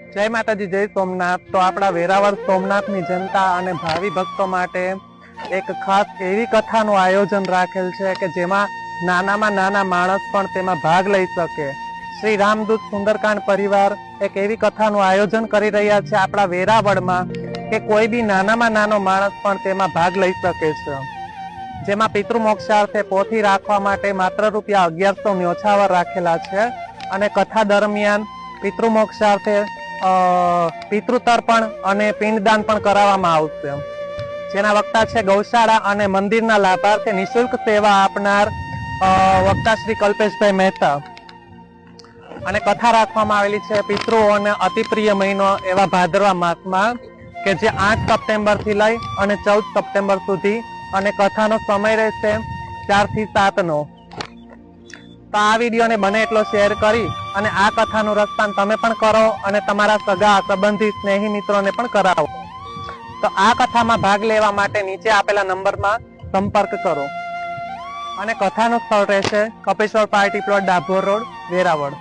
जय माताजी, जय सोमनाथ। तो आपड़ा वेरावळ सोमनाथनी जनता अने भावी भक्तो माटे एक खास एवी कथानुं आयोजन राखेल छे के जेमां नानामां नाना माणस पण तेमां भाग लई शके। श्री रामदूत सुंदरकांड परिवार एक एवी कथानुं आयोजन करी रह्या छे आपड़ा वेरावळमां के कोई बी नानामां नानो माणस पण तेमां भाग लई शके छे। जेमां पितृमोक्षार्थे पोथी राखवा माटे मात्र रूपिया 1100 न्योछावर राखेला छे अने कथा दरमियान पितृमोक्षार्थे पितृतर्पण अने पिंडदान पण कराववामां आवशे। जेना वक्ता छे गौशाळा अने मंदिरना लाभार्थी निःशुल्क सेवा आपनार वक्ता श्री कल्पेशभाई मेहता। अने कथा राखवामां आवेली छे पितृओने अतिप्रिय महीनो एवा भादरवा मासमां के जे 8 सप्टेम्बर थी लई अने 14 सप्टेम्बर सुधी अने कथानो समय रहेशे 4 થી 7 नो। तो आ विडियो ने बने एटलो शेर करी अने आ कथानुं रसपान तमे पण करो अने तमारा सगा संबंधी स्नेही मित्रोने पण करावो। तो आ कथामां भाग लेवा माटे नीचे आपेला नंबरमां संपर्क करो। अने कथानुं स्थळ रहेशे Kapeshwar party plot, डाभोर road, Veraval.